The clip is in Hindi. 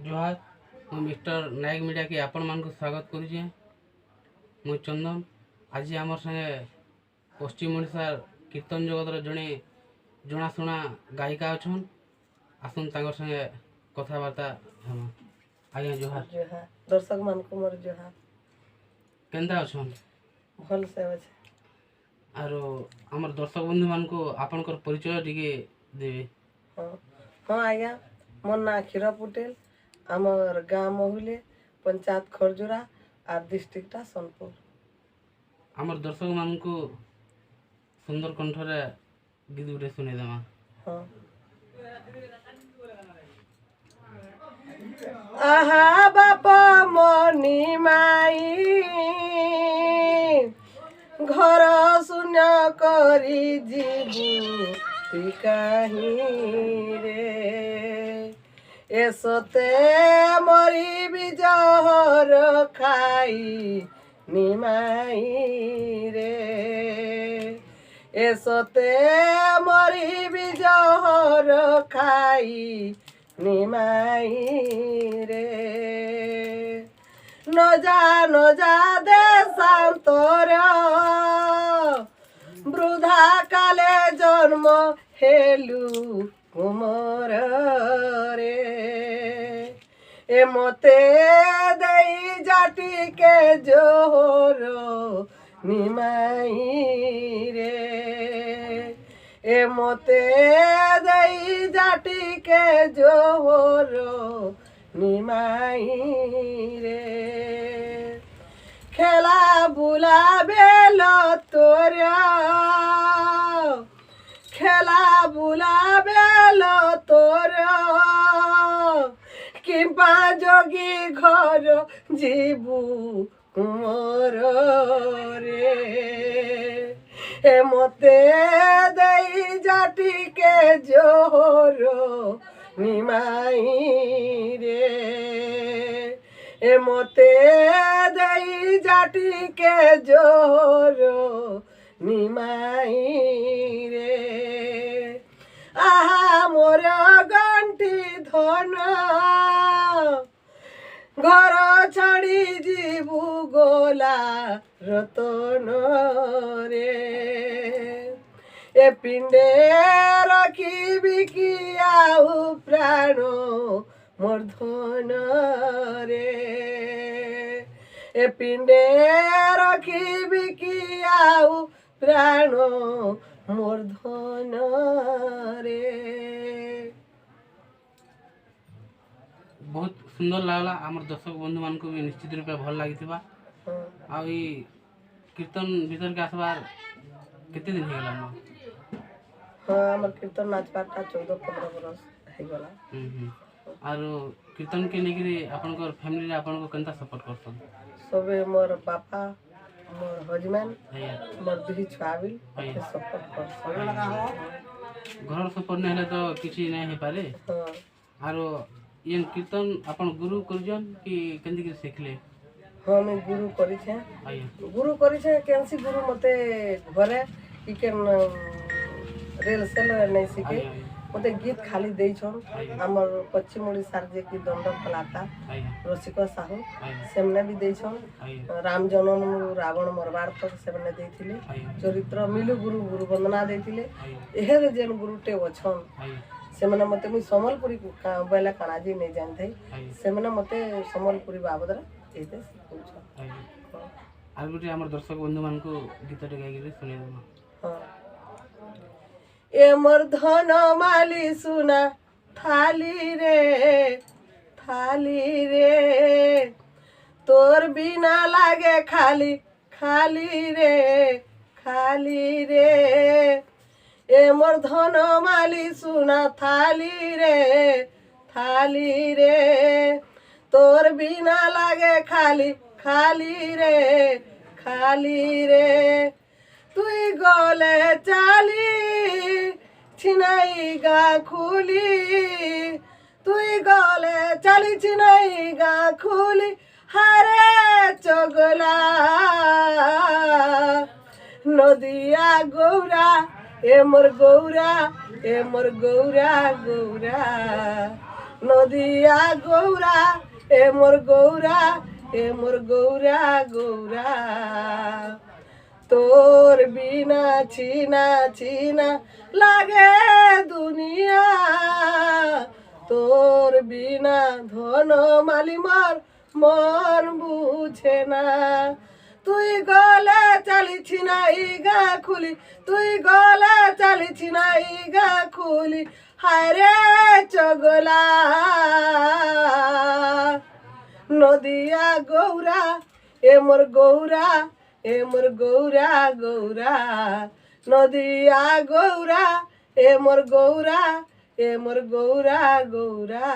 जोहार मु मिस्टर नायक मीडिया के आपण मान को स्वागत करुचे। मु चंदन आज आमर संगे पश्चिम ओडिशार कीर्तन जगतर जड़े जनाशुना गायिका अच्छन आसन तांगर संगे कथबार्ता हम। आज्ञा जोहार। जोहार दर्शक मान को मोर जोहार। केंदा अच्छन? भल से अच्छे। आरो हमर दर्शक बंधु मान को आपनकर परिचय टिके देबे। हाँ हाँ आज्ञा मोर ना क्षीर पटेल आमर गाँव महुले पंचायत खरजुरा और डिस्ट्रिक्ट सोनपुर। आमर दर्शक मान को सुंदर कंठरे गीत गुटे सुने देमा। हाँ आहा बापा मनी माई घर शून्य करी जीवु ती काहीं रे एसते मरी बिजहर खाई निमाई रे एसते मरी बिजहर खाई निमाई रे न जा देशांतर वृद्धा काले जन्म हेलु कुमर रे ए मते दई जाटी के जोर निमाई रे ए मते दई जाटी के जोर निमाई रे खेला बुला बेल तोरा खेला बुला बेल तोरा किंपा जोगी घर जीवु कुमर रे ए मते दई जाटी के जोर निमाई रे ए मते दई जाटी के जोर निमाई रे आहा मोर गंठी धन घर छाड़ी जीवु गोला रतन रे ए पिंडे रखी कि आउ प्राण मोर धन रे ए पिंडे रखी कि आउ प्राण मोर धन रे। बहुत सुंदर लागला। आमर दर्शक बंधु मान को भी निश्चित रूप भल लगी। आ कीर्तन भीतर के आसबार केते दिन हेगला न? हाँ हमर कीर्तन नाचपाटा 14-15 बरस हे गला। आरो कीर्तन के नेगिरी आपनकर फैमिली रे आपन को केनता सपोर्ट करसन? सबे मोर पापा मोर हजबैंड मोर दुही छुआ भी सपोर्ट करसन। घर सपोर्ट नहीं हेले तो किछि नहीं हे पारे। हाँ आरो ये कीर्तन अपन गुरु करजन कि केंदी के सिखले? हाँ मैं गुरु करी छे। गुरु करी छे केनसी गुरु मते घरे कि केन रेल सेल नहीं सीखे मते गीत खाली देई छन। हमर पश्चिम ओडिसा जे कि दंड कलाकार रसिक साहू सेमने भी देई छन। राम जन्म रावण मरबार तक सेमने देथिले। चरित्र मिलु गुरु गुरु वंदना देथिले। एहे जेन गुरुटे वछन सेमने मते मुई समलपुरी बेला कानाजी नहीं जानथै सेमने मते समलपुरी बाबदरा एते सिखौ छ। आर गुटे हमर दर्शक बंधु मान को गीतटे गाइके सुने देमा। हां ए मोर धन माली सुना थाली रे तोर बिना लागे खाली खाली रे ए मोर धन माली सुना थाली रे तोर बिना लागे खाली रे तुई गले चाली छिनाई गा खुली तुई गले चाली छिनाई गा खुली हरे चगला नदिया गौरा ए मोर गौरा गौरा নদিয়া গৌরা এ মোর গৌরা এ মোর গৌরা গৌরা তোর বিনা চিনা চিনা লাগে দুনিয়া তোর বিনা ধন মালিমার মন বুঝে না তুই গলে চালিছি না ইগা খুলি তুই গলে চালিছি না ইগা খুলি হায় রে চগলা নদিয়া গৌরা এ মোর গৌরা এ মোর গৌরা গৌরা নদিয়া গৌরা এ মোর গৌরা এ মোর গৌরা গৌরা